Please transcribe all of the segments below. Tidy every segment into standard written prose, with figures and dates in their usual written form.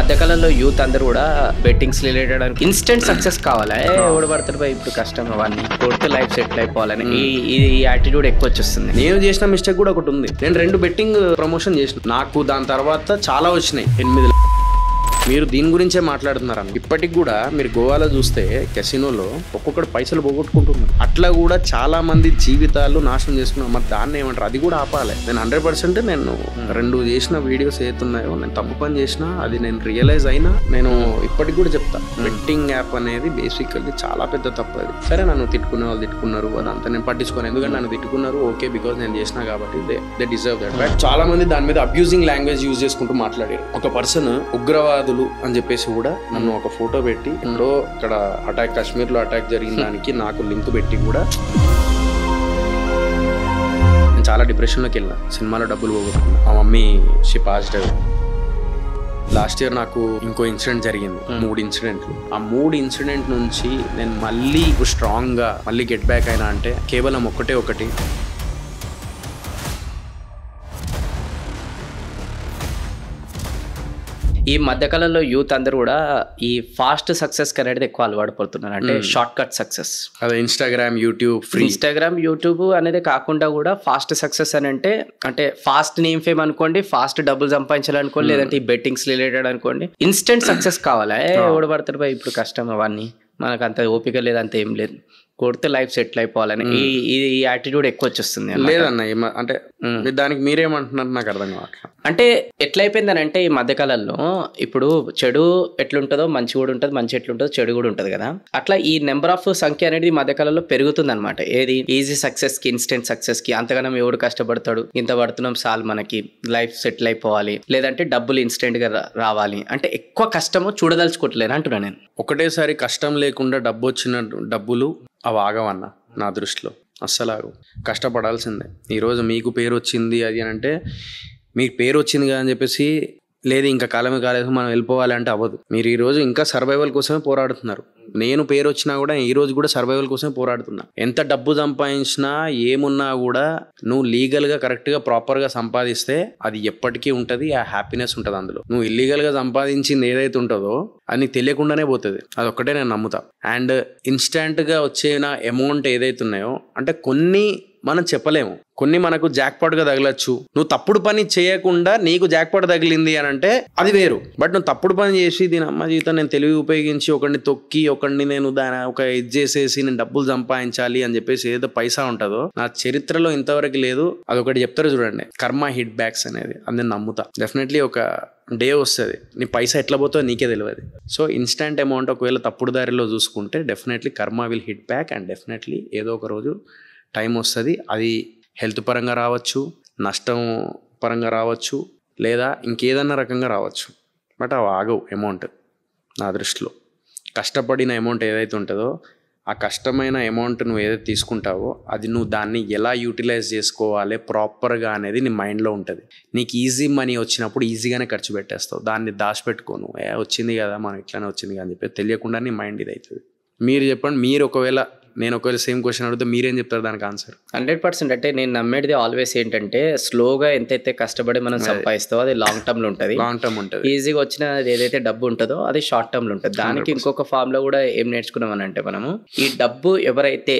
మధ్యకాలంలో యూత్ అందరూ కూడా బెట్టింగ్స్ రిలేటెడ్ ఇన్స్టెంట్ సక్సెస్ కావాలా ఎవడు పడతారు బై ఇప్పుడు కష్టం అవన్నీ కొడితే లైఫ్ సెటిల్ అయిపోవాలని ఈ యాటిట్యూడ్ ఎక్కువ వచ్చేస్తుంది. నేను చేసిన మిస్టేక్ కూడా ఒకటి ఉంది. నేను 2 బెట్టింగ్ ప్రమోషన్ చేసిన, నాకు దాని తర్వాత చాలా వచ్చినాయి 8. మీరు దీని గురించే మాట్లాడుతున్నారు అన్న. ఇప్పటికి కూడా మీరు గోవాలో చూస్తే కెసినోలో ఒక్కొక్కడు పైసలు పోగొట్టుకుంటున్నారు. అట్లా కూడా చాలా మంది జీవితాలు నాశనం చేసుకున్నారు. మరి దాన్ని ఏమంటారు? అది కూడా ఆపాలి. నేను 100% నేను 2 చేసిన వీడియోస్ ఏతున్నాయో నేను తప్పు పని చేసినా అది నేను రియలైజ్ అయినా నేను ఇప్పటికి కూడా చెప్తా, బెట్టింగ్ యాప్ అనేది బేసికల్లీ చాలా పెద్ద తప్పు. అది సరే, నన్ను తిట్టుకునే వాళ్ళు తిట్టుకున్నారు, అదంతా నేను పట్టించుకోను. ఎందుకంటే నన్ను తిట్టుకున్నారు, ఓకే, బికాజ్ నేను చేసినా కాబట్టి దే డిజర్వ్ దట్. బట్ చాలా మంది దాని మీద అబ్యూజింగ్ లాంగ్వేజ్ యూజ్ చేసుకుంటూ మాట్లాడారు. ఒక పర్సన్ ఉగ్రవాదులు అని చెప్పేసి కూడా నన్ను ఒక ఫోటో పెట్టి ఎప్పుడో ఇక్కడ అటాక్, కాశ్మీర్ లో అటాక్ జరిగిన దానికి నాకు లింక్ పెట్టి కూడా నేను చాలా డిప్రెషన్లోకి వెళ్ళిన. సినిమాలో డబ్బులు పోగొట్టుకున్నా. మా mummy she passed away. Last year నాకు ఇంకో ఇన్సిడెంట్ జరిగింది, 3 ఇన్సిడెంట్లు. ఆ 3 ఇన్సిడెంట్ నుంచి నేను మళ్ళీ స్ట్రాంగ్ గా మళ్ళీ గెట్ బ్యాక్ అయినా అంటే కేవలం ఒకటి ఈ మధ్యకాలంలో యూత్ అందరూ కూడా ఈ ఫాస్ట్ సక్సెస్ అనేది ఎక్కువ అలవాటు పడుతున్నారు. అంటే షార్ట్ కట్ సక్సెస్. అదే ఇన్స్టాగ్రామ్, యూట్యూబ్ అనేది కాకుండా కూడా ఫాస్ట్ సక్సెస్ అని అంటే ఫాస్ట్ నేమ్ ఫేమ్ అనుకోండి, ఫాస్ట్ డబ్బులు సంపాదించాలనుకోండి, లేదంటే ఈ బెట్టింగ్స్ రిలేటెడ్ అనుకోండి, ఇన్స్టెంట్ సక్సెస్ కావాలా ఎవడు పడతారు బై ఇప్పుడు కష్టం అవన్నీ. మనకు అంత ఓపిక లేదు, అంత ఏం లేదు, కొడితే లైఫ్ సెటిల్ అయిపోవాలని ఈ యాటిట్యూడ్ ఎక్కువ వచ్చేస్తుంది. లేదన్న, అంటే దానికి మీరేమంటున్నారు నాకు అర్థం కావట్లేదు. అంటే ఎట్లయిపోయిందని అంటే ఈ మధ్యకాలంలో ఇప్పుడు చెడు ఎట్లుంటుందో మంచి కూడా ఉంటుంది, మంచి ఎట్లుంటుందో చెడు కూడా ఉంటుంది కదా. అట్లా ఈ నెంబర్ ఆఫ్ సంఖ్య అనేది మధ్యకాలంలో పెరుగుతుంది అనమాట. ఏది ఈజీ సక్సెస్ కి, ఇన్స్టెంట్ సక్సెస్ కి. అంతగానం ఎవడు కష్టపడతాడు, ఇంత పడుతున్నాం సాల్ మనకి లైఫ్ సెటిల్ అయిపోవాలి, లేదంటే డబ్బులు ఇన్స్టెంట్ గా రావాలి అంటే ఎక్కువ కష్టము చూడదలుచుకోవట్లేదు అంటున్నా నేను. ఒకటేసారి కష్టం లేకుండా డబ్బులు అవి ఆగవన్న నా దృష్టిలో. అస్సలు ఆగు, కష్టపడాల్సిందే. ఈరోజు మీకు పేరు వచ్చింది అది అని అంటే, మీకు పేరు వచ్చింది కదా అని చెప్పేసి లేదు ఇంకా కాలమే కాలేదు మనం వెళ్ళిపోవాలి అంటే అవ్వదు. మీరు ఈరోజు ఇంకా సర్వైవల్ కోసమే పోరాడుతున్నారు. నేను పేరు వచ్చినా కూడా ఈ రోజు కూడా సర్వైవల్ కోసమే పోరాడుతున్నా. ఎంత డబ్బు సంపాదించినా ఏమున్నా కూడా నువ్వు లీగల్ గా కరెక్ట్ గా ప్రాపర్ గా సంపాదిస్తే అది ఎప్పటికీ ఉంటది, ఆ హ్యాపీనెస్ ఉంటది అందులో. నువ్వు ఇల్లీగల్ గా సంపాదించింది ఏదైతే ఉంటుందో అది నీకు తెలియకుండానే పోతుంది. అదొక్కటే నేను నమ్ముతా. అండ్ ఇన్స్టాంట్ గా వచ్చేన అమౌంట్ ఏదైతే ఉన్నాయో అంటే కొన్ని మనం చెప్పలేము, కొన్ని మనకు జాక్పాట్ గా తగలచ్చు. నువ్వు తప్పుడు పని చేయకుండా నీకు జాక్పాట్ తగిలింది అని అంటే అది వేరు. బట్ నువ్వు తప్పుడు పని చేసి దీని అమ్మ జీవితం నేను తెలివి ఉపయోగించి ఒకరిని తొక్కి ఒకరిని నేను ఒక ఇది చేసేసి నేను డబ్బులు సంపాదించాలి అని చెప్పేసి ఏదో పైసా ఉంటుందో నా చరిత్రలో ఇంతవరకు లేదు. అదొకటి చెప్తారు చూడండి, కర్మ హిట్ బ్యాక్స్ అనేది. అది నేను నమ్ముతా. డెఫినెట్లీ ఒక డే వస్తుంది నీ పైసా ఎట్లా పోతుందో నీకే తెలియదు. సో ఇన్స్టాంట్ అమౌంట్ ఒకవేళ తప్పుడు దారిలో చూసుకుంటే డెఫినెట్లీ కర్మ will hit back. And definitely ఏదో ఒక రోజు టైం వస్తుంది. అది హెల్త్ పరంగా రావచ్చు, నష్టం పరంగా రావచ్చు, లేదా ఇంకేదన్నా రకంగా రావచ్చు. బట్ అవి ఆగవు అమౌంట్ నా దృష్టిలో. కష్టపడిన అమౌంట్ ఏదైతే ఉంటుందో ఆ కష్టమైన అమౌంట్ నువ్వు ఏదైతే తీసుకుంటావో అది నువ్వు దాన్ని ఎలా యూటిలైజ్ చేసుకోవాలి ప్రాపర్గా అనేది నీ మైండ్లో ఉంటుంది. నీకు ఈజీ మనీ వచ్చినప్పుడు ఈజీగానే ఖర్చు పెట్టేస్తావు. దాన్ని దాచిపెట్టుకోను, వచ్చింది కదా మనం ఇట్లానే వచ్చింది కదా అని చెప్పి తెలియకుండా నీ మైండ్ ఇది అవుతుంది. మీరు చెప్పండి, మీరు ఒకవేళ సేమ్ క్వశ్చన్ అడిగితే మీరేం చెప్తారు దానికి ఆన్సర్? 100%. అంటే నేను నమ్మేది ఆల్వేస్ ఏంటంటే స్లోగా ఎంతైతే కష్టపడి మనం సంపాదిస్తావో అది లాంగ్ టర్మ్ లో ఉంటుంది. ఈజీగా వచ్చిన ఏదైతే డబ్బు ఉంటుందో అది షార్ట్ టర్మ్ లో ఉంటుంది. దానికి ఇంకొక ఫామ్ లో కూడా ఏం నేర్చుకున్నామని అంటే మనము ఈ డబ్బు ఎవరైతే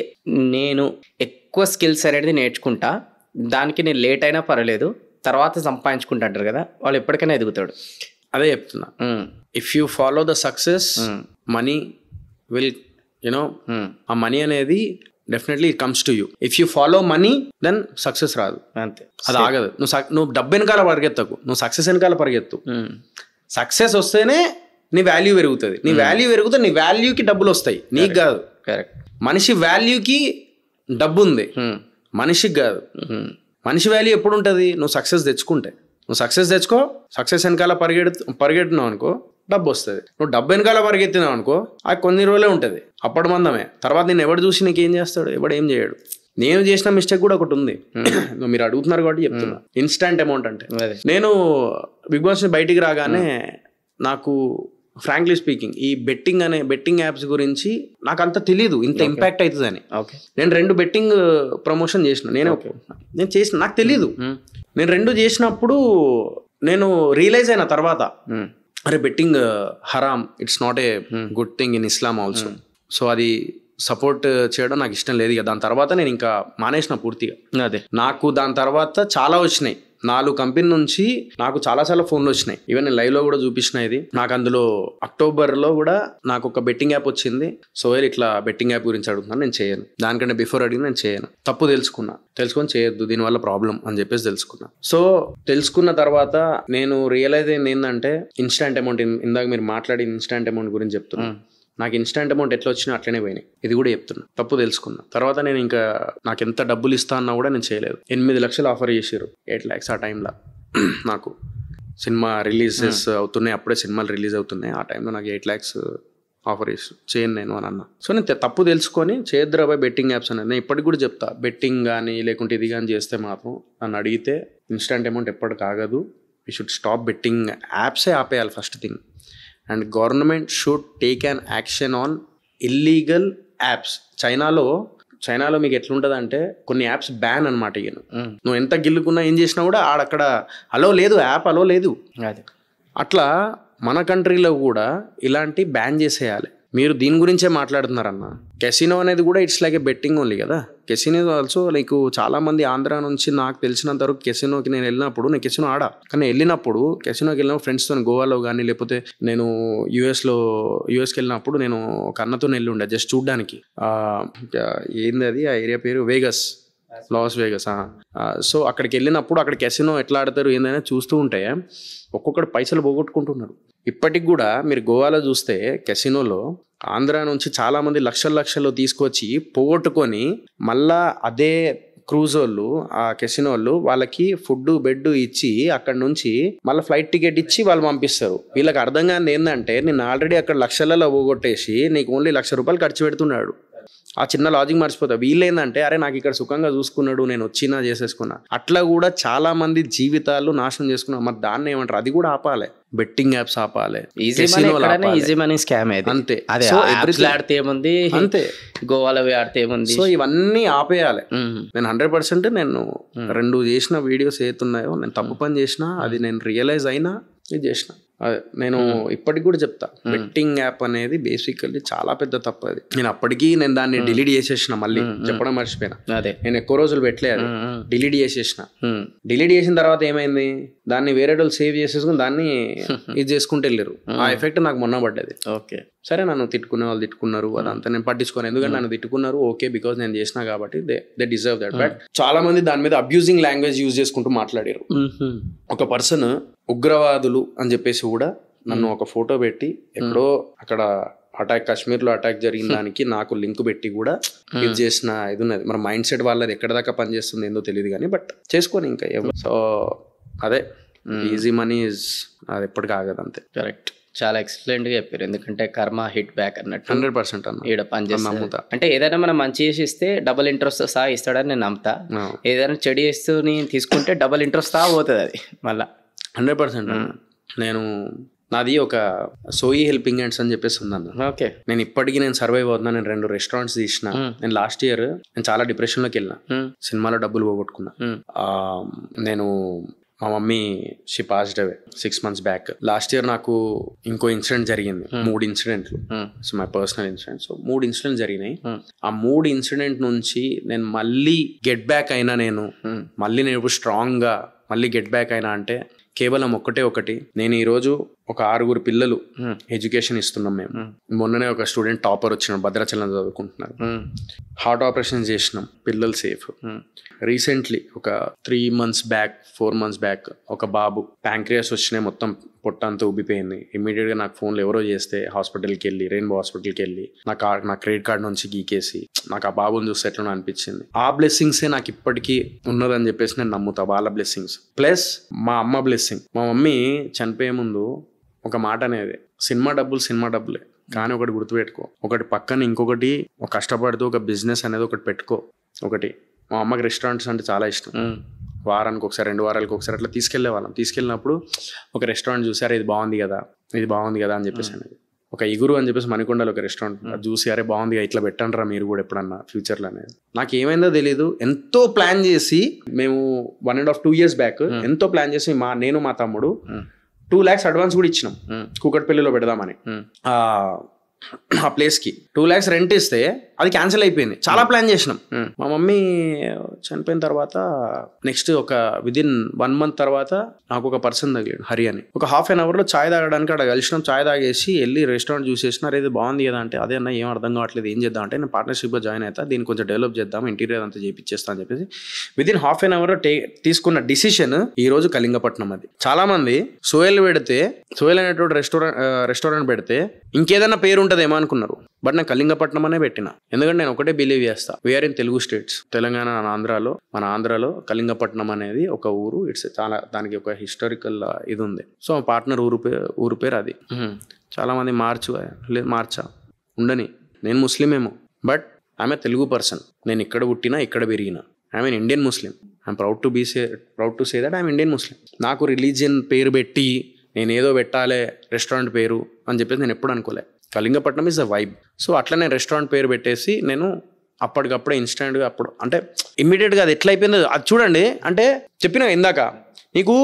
నేను ఎక్కువ స్కిల్స్ అనేది నేర్చుకుంటా, దానికి నేను లేట్ అయినా పర్వాలేదు తర్వాత సంపాదించుకుంటా అంటారు కదా, వాళ్ళు ఎప్పటికైనా ఎదుగుతాడు. అదే చెప్తున్నా. If you follow the success money will ఆ మనీ అనేది definitely it comes to you. If you follow money then success రాదు, అంతే. అది ఆగదు. నువ్వు డబ్బు వెనకాల పరిగెత్తకు, నువ్వు సక్సెస్ వెనకాల పరిగెత్తు. సక్సెస్ వస్తేనే నీ వాల్యూ పెరుగుతుంది. నీ వాల్యూ పెరుగుతుంది, నీ వాల్యూకి డబ్బులు వస్తాయి, నీకు కాదు. కరెక్ట్. మనిషి వాల్యూకి డబ్బు ఉంది, మనిషికి కాదు. మనిషి వాల్యూ ఎప్పుడు ఉంటుంది? నువ్వు సక్సెస్ తెచ్చుకుంటే. నువ్వు సక్సెస్ తెచ్చుకో, సక్సెస్ వెనకాల పరిగెడుతున్నావు అనుకో, డబ్బు వస్తుంది. నువ్వు డబ్బు వెనకాల పరిగెత్తినావు అనుకో అది కొన్ని రోజులే ఉంటుంది, అప్పటి మందమే. తర్వాత నేను ఎవడు చూసి నీకేం చేస్తాడు? ఎవడు ఏం చేయడు. నేను చేసిన మిస్టేక్ కూడా ఒకటి ఉంది. మీరు అడుగుతున్నారు కాబట్టి చెప్తున్నా. ఇన్స్టాంట్ అమౌంట్ అంటే నేను బిగ్ బాస్ బయటికి రాగానే నాకు ఫ్రాంక్లీ స్పీకింగ్ ఈ బెట్టింగ్ యాప్స్ గురించి నాకు అంత తెలీదు, ఇంత ఇంపాక్ట్ అవుతుందని. నేను 2 బెట్టింగ్ ప్రమోషన్ చేసిన, నేను చేసిన, నాకు తెలీదు. నేను 2 చేసినప్పుడు నేను రియలైజ్ అయిన తర్వాత అరే బెట్టింగ్ హరామ్, it's not a good thing in Islam also. So అది సపోర్ట్ చేయడం నాకు ఇష్టం లేదు. ఇక దాని తర్వాత నేను ఇంకా మానేసిన పూర్తిగా. అదే నాకు దాని తర్వాత చాలా వచ్చినాయి, 4 కంపెనీ నుంచి నాకు చాలాసార్లు ఫోన్లు వచ్చినాయి. ఈవెన్ నేను లైవ్ లో కూడా చూపించిన ఇది. నాకు అందులో అక్టోబర్లో కూడా నాకు ఒక బెట్టింగ్ యాప్ వచ్చింది. సోహెల్ ఇట్లా బెట్టింగ్ యాప్ గురించి అడుగుతున్నాను, నేను చేయను, దానికంటే బిఫోర్ అడిగి నేను చేయను. తప్పు తెలుసుకొని చేయొద్దు, దీనివల్ల ప్రాబ్లం అని చెప్పేసి తెలుసుకున్నా. సో తెలుసుకున్న తర్వాత నేను రియలైజ్ అయింది ఏంటంటే ఇన్స్టాంట్ అమౌంట్, ఇందాక మీరు మాట్లాడి ఇన్స్టాంట్ అమౌంట్ గురించి చెప్తున్నాను. నాకు ఇన్స్టాంట్ అమౌంట్ ఎట్లా వచ్చినా అట్లనే పోయినాయి. ఇది కూడా చెప్తున్నా, తప్పు తెలుసుకున్నా. తర్వాత నేను ఇంకా నాకు ఎంత డబ్బులు ఇస్తా అన్నా కూడా నేను చేయలేదు. 8 లక్షలు ఆఫర్ చేసారు, 8 lakhs ఆ టైంలో. నాకు సినిమా రిలీజెస్ అవుతున్నాయి, అప్పుడే సినిమాలు రిలీజ్ అవుతున్నాయి. ఆ టైంలో నాకు 8 lakhs ఆఫర్ చేసి చేయను నేను అని అన్నా. సో నేను తప్పు తెలుసుకొని చేయొద్దురా బాయ్ బెట్టింగ్ యాప్స్ అనేది. నేను ఇప్పటికి కూడా చెప్తా, బెట్టింగ్ కానీ లేకుంటే ఇది కానీ చేస్తే మాత్రం నన్ను అడిగితే ఇన్స్టాంట్ అమౌంట్ ఎప్పటికి ఆగదు. యూ షుడ్ స్టాప్ బెట్టింగ్ యాప్సే ఆపేయాలి first thing. And government should take an action on illegal apps. చైనాలో మీకు ఎట్లుంటుంది అంటే కొన్ని యాప్స్ బ్యాన్ అనమాట. నువ్వు ఎంత గిల్లుకున్నా ఏం చేసినా కూడా అక్కడ అలో లేదు, యాప్ అలో లేదు. అట్లా మన కంట్రీలో కూడా ఇలాంటి బ్యాన్ చేసేయాలి. మీరు దీని గురించే మాట్లాడుతున్నారన్న. కెసినో అనేది కూడా it's like A betting only కదా. కెసినో ఆల్సో నీకు చాలా మంది ఆంధ్ర నుంచి నాకు తెలిసినంత వరకు కెసినోకి నేను వెళ్ళినప్పుడు, నేను కెసినో కానీ వెళ్ళినప్పుడు కెసినోకి వెళ్ళిన ఫ్రెండ్స్తో గోవాలో కానీ లేకపోతే నేను యూఎస్కి వెళ్ళినప్పుడు నేను ఒక అన్నతో వెళ్ళి ఉండే జస్ట్ చూడ్డానికి. ఏంది అది ఆ ఏరియా పేరు లాస్ వేగస్. సో అక్కడికి వెళ్ళినప్పుడు అక్కడ కెసినో ఎట్లా ఆడతారు ఏందైనా చూస్తూ ఉంటే ఒక్కొక్కటి పైసలు పోగొట్టుకుంటున్నారు. ఇప్పటికి కూడా మీరు గోవాలో చూస్తే కెసినోలో ఆంధ్ర నుంచి చాలా మంది లక్షలు తీసుకొచ్చి పోగొట్టుకొని మళ్ళా అదే క్రూజ్ వాళ్ళు, ఆ కెసినో వాళ్ళు వాళ్ళకి ఫుడ్ బెడ్ ఇచ్చి అక్కడ నుంచి మళ్ళీ ఫ్లైట్ టికెట్ ఇచ్చి వాళ్ళు పంపిస్తారు. వీళ్ళకి అర్థం కాని ఏంటంటే నేను ఆల్రెడీ అక్కడ లక్షలలో పోగొట్టేసి నీకు ఓన్లీ ₹1,00,000 ఖర్చు పెడుతున్నాడు. ఆ చిన్న లాజిక్ మర్చిపోతా. వీళ్ళేందంటే అరే నాకు ఇక్కడ సుఖంగా చూసుకున్నాడు, నేను వచ్చినా చేసేసుకున్నా. అట్లా కూడా చాలా మంది జీవితాలు నాశనం చేసుకున్నారు. మరి దాన్ని ఏమంటారు, అది కూడా ఆపాలి. బెట్టింగ్ యాప్స్ ఆపాలి, ఈజీ మనీ స్కామ్ అంతే. ఆడితే ఏముంది, అంతే గోవాలో ఆడితే ఏముంది. సో ఇవన్నీ ఆపేయాలి. నేను 100% నేను 2 చేసిన వీడియోస్ ఏతున్నాయో నేను తప్పు పని చేసినా, అది నేను రియలైజ్ అయినా ఇది చేసిన. నేను ఇప్పటికి కూడా చెప్తా, బెట్టింగ్ యాప్ అనేది బేసికల్లీ చాలా పెద్ద తప్పు. అది నేను దాన్ని డిలీట్ చేసేసిన. మళ్ళీ చెప్పడం మర్చిపోయినా, నేను ఎక్కువ రోజులు పెట్టలేదు, డిలీట్ చేసేసిన. డిలీట్ చేసిన తర్వాత ఏమైంది, దాన్ని వేరే వాళ్ళు సేవ్ చేసేసుకుని దాన్ని ఇది చేసుకుంటూ వెళ్ళారు. ఆ ఎఫెక్ట్ నాకు మొన్న పడ్డది. ఓకే సరే, నన్ను తిట్టుకునే వాళ్ళు తిట్టుకున్నారు, అదంతా నేను పట్టించుకోను. ఎందుకంటే నన్ను తిట్టుకున్నారు, ఓకే, బికాజ్ నేను చేసినా కాబట్టి దే డిజర్వ్ దట్. బట్ చాలా మంది దాని మీద అబ్యూజింగ్ లాంగ్వేజ్ యూజ్ చేసుకుంటూ మాట్లాడారు. ఒక పర్సన్ ఉగ్రవాదులు అని చెప్పేసి కూడా నన్ను ఒక ఫోటో పెట్టి ఎక్కడో అక్కడ కాశ్మీర్లో అటాక్ జరిగిన దానికి నాకు లింక్ పెట్టి కూడా ఇది చేసిన ఇది ఉన్నది. మరి మైండ్ సెట్ వాళ్ళది ఎక్కడ దాకా పనిచేస్తుంది ఏందో తెలియదు కానీ, బట్ చేసుకొని ఇంకా. సో అదే ఈజీ మనీ అది ఎప్పటికీ ఆగదు, అంతే. కరెక్ట్, చాలా ఎక్సలెంట్ గా చెప్పారు. ఎందుకంటే కర్మ హిట్ బ్యాక్ అన్నట్టు 100% అన్న ఈడ పనిచేస్తా. అంటే ఏదైనా మనం మంచి చేసి ఇస్తే డబుల్ ఇంట్రెస్ట్ సహా ఇస్తాడని నేను నమ్ముతా. ఏదైనా చెడు చేస్తూ తీసుకుంటే డబుల్ ఇంట్రెస్ట్ సహా పోతుంది అది మళ్ళా. 100% నాది ఒక సోయి హెల్పింగ్ హ్యాండ్స్ అని చెప్పేసి ఉందన్న. ఓకే, నేను ఇప్పటికీ సర్వైవ్ అవుతున్నా. నేను 2 restaurants తీసిన. నేను లాస్ట్ ఇయర్ నేను చాలా డిప్రెషన్లోకి వెళ్ళిన, సినిమాలో డబ్బులు పోగొట్టుకున్నా. నేను మా mummy she passed away 6 months back. Last year నాకు ఇంకో ఇన్సిడెంట్ జరిగింది, 3 ఇన్సిడెంట్లు. So my personal incident. So 3 incidents జరిగినాయి. ఆ 3 ఇన్సిడెంట్ నుంచి నేను మళ్ళీ గెట్ బ్యాక్ అయినా. మళ్ళీ నేను ఇప్పుడు స్ట్రాంగ్ గా మళ్ళీ గెట్ బ్యాక్ అయినా అంటే కేవలం ఒకటి, నేను ఈరోజు ఒక 6 పిల్లలు ఎడ్యుకేషన్ ఇస్తున్నాం మేము. మొన్ననే ఒక స్టూడెంట్ టాపర్ వచ్చినాడు, భద్రాచలం చదువుకుంటున్నారు. హార్ట్ ఆపరేషన్ చేసినాం, పిల్లలు సేఫ్. రీసెంట్లీ ఒక 3 months బ్యాక్ 4 months బ్యాక్ ఒక బాబు ప్యాంక్రియాస్ వచ్చినాయి, మొత్తం పొట్ట అంతా ఉబ్బిపోయింది. ఇమీడియట్ గా నాకు ఫోన్లో ఎవరో చేస్తే హాస్పిటల్కి వెళ్ళి, రెయిన్బో హాస్పిటల్కి వెళ్ళి నా క్రెడిట్ కార్డ్ నుంచి గీకేసి నాకు ఆ బాబుని చూస్తే ఎట్లా అనిపించింది. ఆ బ్లెస్సింగ్సే నాకు ఇప్పటికీ ఉన్నదని చెప్పేసి నేను నమ్ముతా. వాళ్ళ బ్లెస్సింగ్స్ ప్లస్ మా అమ్మ బ్లెస్సింగ్. మా మమ్మీ చనిపోయే ముందు ఒక మాట అనేది, సినిమా డబ్బులే కానీ ఒకటి గుర్తుపెట్టుకో, ఒకటి పక్కన ఇంకొకటి కష్టపడుతూ ఒక బిజినెస్ అనేది ఒకటి పెట్టుకో. మా అమ్మకి రెస్టారెంట్స్ అంటే చాలా ఇష్టం. వారానికి ఒకసారి 2 వారాలకు ఒకసారి అట్లా తీసుకెళ్ళినప్పుడు ఒక రెస్టారెంట్ చూసారు, ఇది బాగుంది కదా అని చెప్పేసి అనేది. ఒక ఇగురు అని చెప్పేసి మణికొండలో ఒక రెస్టారెంట్ చూసి, అరే బాగుంది, ఇట్లా పెట్టండి రా మీరు కూడా ఎప్పుడన్నా ఫ్యూచర్లో అనేది. నాకు ఏమైందో తెలీదు, ఎంతో ప్లాన్ చేసి మేము 1.5-2 years బ్యాక్ ఎంతో ప్లాన్ చేసి నేను మా తమ్ముడు 2 lakhs అడ్వాన్స్ కూడా ఇచ్చినాం కూకట్పల్లిలో పెడదామని ఆ ప్లేస్కి. 2 lakhs రెంట్ ఇస్తే అది క్యాన్సిల్ అయిపోయింది. చాలా ప్లాన్ చేసినాం. మా మమ్మీ చనిపోయిన తర్వాత నెక్స్ట్ ఒక విదిన్ 1 month తర్వాత నాకు ఒక పర్సన్ తగిలాడు, హరి అని. ఒక ½ an hourలో చాయ్ తాగడానికి అక్కడ కలిసినాం. చాయ్ తాగేసి వెళ్ళి రెస్టారెంట్ చూసేసిన, అరే ఇది బాగుంది కదా అంటే, అదే అన్న ఏం అర్థం కావట్లేదు, ఏం చేద్దాం అంటే, నేను పార్ట్నర్షిప్లో జాయిన్ అవుతా, దీన్ని కొంచెం డెవలప్ చేద్దాం, ఇంటీరియర్ అంతా చేయించేస్తా అని చెప్పేసి విదిన్ ½ an hourలో తీసుకున్న డిసిషన్ ఈ రోజు కళింగపట్నం. అది చాలా మంది సోయల్ అనేటువంటి రెస్టారెంట్ పెడితే ఇంకేదైనా పేరు ఉంటుందేమో అనుకున్నారు, బట్ నేను కళింగపట్నం అనే పెట్టిన. ఎందుకంటే నేను ఒకటే బిలీవ్ చేస్తా, we are in Telugu states, Telangana మన ఆంధ్రాలో కళింగపట్నం అనేది ఒక ఊరు. ఇట్స్ చాలా, దానికి ఒక హిస్టారికల్ ఇది ఉంది. సో మా పార్ట్నర్ ఊరు పేరు అది. చాలా మంది మార్చా ఉండని, నేను ముస్లిమేమో, బట్ ఆమె తెలుగు పర్సన్. నేను ఇక్కడ పుట్టినా, ఇక్కడ పెరిగిన. I'm N Indian Muslim. I'm proud to say that I'm Indian ముస్లిం. నాకు రిలీజియన్ పేరు పెట్టి నేను ఏదో పెట్టాలి రెస్టారెంట్ పేరు అని చెప్పేసి నేను ఎప్పుడు అనుకోలే. Kalingapatnam is the vibe. So అట్లా నేను రెస్టారెంట్ పేరు పెట్టేసి నేను అప్పటికప్పుడే ఇన్స్టెంట్గా అప్పుడు అంటే ఇమ్మీడియట్గా అది ఎట్లా అయిపోయిందో అది చూడండి. అంటే చెప్పినా ఇందాక, నీకు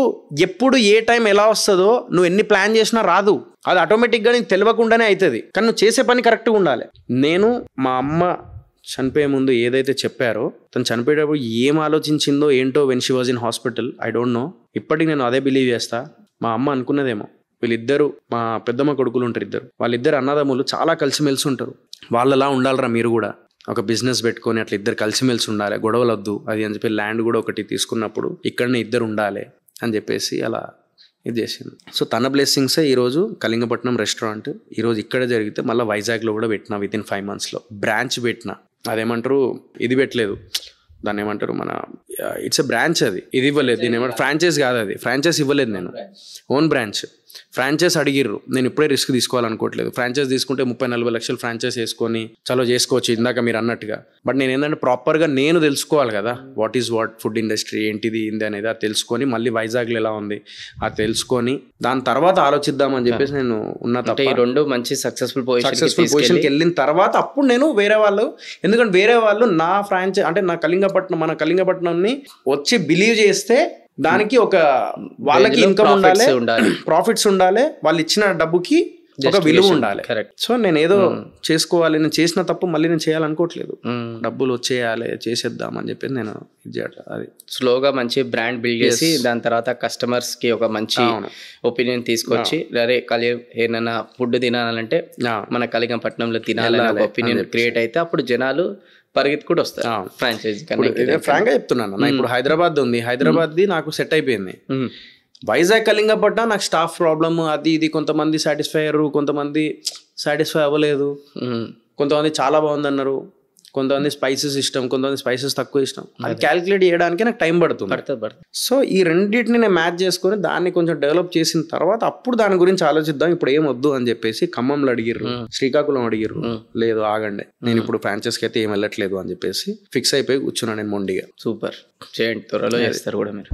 ఎప్పుడు ఏ టైం ఎలా వస్తుందో నువ్వు ఎన్ని ప్లాన్ చేసినా రాదు. అది ఆటోమేటిక్గా నీకు తెలియకుండానే అవుతుంది. కానీ నువ్వు చేసే పని కరెక్ట్గా ఉండాలి. నేను మా అమ్మ చనిపోయే ముందు ఏదైతే చెప్పారో, తను చనిపోయేటప్పుడు ఏం ఆలోచించిందో ఏంటో when she was in hospital, I don't know. ఇప్పటికి నేను అదే బిలీవ్ చేస్తా. మా అమ్మ అనుకున్నదేమో, వీళ్ళిద్దరు మా పెద్దమ్మ కొడుకులు ఉంటారు, వాళ్ళిద్దరు అన్నదమ్ములు చాలా కలిసిమెలిసి ఉంటారు. వాళ్ళలా ఉండాలరా మీరు కూడా, ఒక బిజినెస్ పెట్టుకొని అట్లా ఇద్దరు కలిసిమెలిసి ఉండాలి, గొడవలు వద్దు అది అని చెప్పి ల్యాండ్ కూడా ఒకటి తీసుకున్నప్పుడు ఇక్కడనే ఇద్దరు ఉండాలి అని చెప్పేసి అలా ఇది చేసింది. సో తన బ్లెస్సింగ్సే ఈరోజు కళింగపట్నం రెస్టారెంట్ ఈరోజు ఇక్కడ జరిగితే మళ్ళీ వైజాగ్లో కూడా పెట్టిన. వితిన్ 5 monthsలో బ్రాంచ్ పెట్టిన. అదేమంటారు, ఇది పెట్టలేదు, దాన్ని ఏమంటారు, మన ఇట్స్ ఎ బ్రాంచ్. అది ఇది ఇవ్వలేదు, దీని ఏమంటారు, ఫ్రాంచైజ్ కాదు, అది ఫ్రాంచైజ్ ఇవ్వలేదు, నేను ఓన్ బ్రాంచ్. ఫ్రాంచైజ్ అడిగిర్రు, నేను ఇప్పుడే రిస్క్ తీసుకోవాలనుకోవట్లేదు. ఫ్రాంచైజ్ తీసుకుంటే 30-40 లక్షలు ఫ్రాంచైజ్ వేసుకొని చలో చేసుకోవచ్చు ఇందాక మీరు అన్నట్టుగా. బట్ నేను ఏంటంటే ప్రాపర్గా నేను తెలుసుకోవాలి కదా, వాట్ ఫుడ్ ఇండస్ట్రీ ఏంటిది ఏంది అనేది అది తెలుసుకొని, మళ్ళీ వైజాగ్లో ఎలా ఉంది అది తెలుసుకొని దాని తర్వాత ఆలోచిద్దామని చెప్పేసి నేను ఉన్న తప్ప. ఈ రెండు మంచి సక్సెస్ఫుల్ పొజిషన్కి వెళ్ళిన తర్వాత అప్పుడు నేను వేరే వాళ్ళు, ఎందుకంటే వేరే వాళ్ళు నా ఫ్రాంచైజ్ అంటే మన కళింగపట్నంని వచ్చి బిలీవ్ చేస్తే దానికి ఒక వాళ్ళకి ఇన్కమ్ ఉండాలి, ప్రాఫిట్స్ ఉండాలి, వాళ్ళు ఇచ్చిన డబ్బుకి ఒక విలువ ఉండాలి. సో నేను ఏదో చేసుకోవాలి, నేను చేసిన తప్పు మళ్ళీ నేను చేయాలనుకోవట్లేదు, డబ్బులు వచ్చేయాలి చేసేద్దాం అని చెప్పి నేను ఇది చేయట్లేదు. అది స్లోగా మంచి బ్రాండ్ బిల్డ్ చేసి దాని తర్వాత కస్టమర్స్ కి ఒక మంచి ఒపీనియన్ తీసుకొచ్చి, అరే ఏదైనా ఫుడ్ తినాలంటే మన కళింగపట్నంలో తినాలని ఒక ఒపీనియన్ క్రియేట్ అయితే అప్పుడు జనాలు పరిగెత్తి కూడా వస్తారు ఫ్రాంచైజీ. ఫ్రాంక్ గా చెప్తున్నాను, ఇప్పుడు హైదరాబాద్ ఉంది, హైదరాబాద్ది నాకు సెట్ అయిపోయింది. వైజాగ్ కళింగపట్నం నాకు స్టాఫ్ ప్రాబ్లమ్ అది ఇది, కొంతమంది సాటిస్ఫై అయ్యారు, కొంతమంది సాటిస్ఫై అవ్వలేదు, కొంతమంది చాలా బాగుంది అన్నారు, కొంతమంది స్పైసెస్ ఇష్టం, కొంతమంది స్పైసెస్ తక్కువ ఇష్టం. అది క్యాలిక్యులేట్ చేయడానికి నాకు టైం పడుతుంది. సో ఈ రెండింటిని నేను మ్యాచ్ చేసుకొని దాన్ని కొంచెం డెవలప్ చేసిన తర్వాత అప్పుడు దాని గురించి ఆలోచిద్దాం, ఇప్పుడు ఏం వద్దు అని చెప్పేసి ఖమ్మంలో అడిగిర్రు, శ్రీకాకుళం అడిగిర్రు, లేదు ఆగండి నేను ఇప్పుడు ఫ్రాంచైజ్కి అయితే ఏం వెళ్ళట్లేదు అని చెప్పేసి ఫిక్స్ అయిపోయి కూర్చున్నాను నేను మొండిగా. సూపర్, చేయండి, త్వరలో చేస్తారు కూడా మీరు.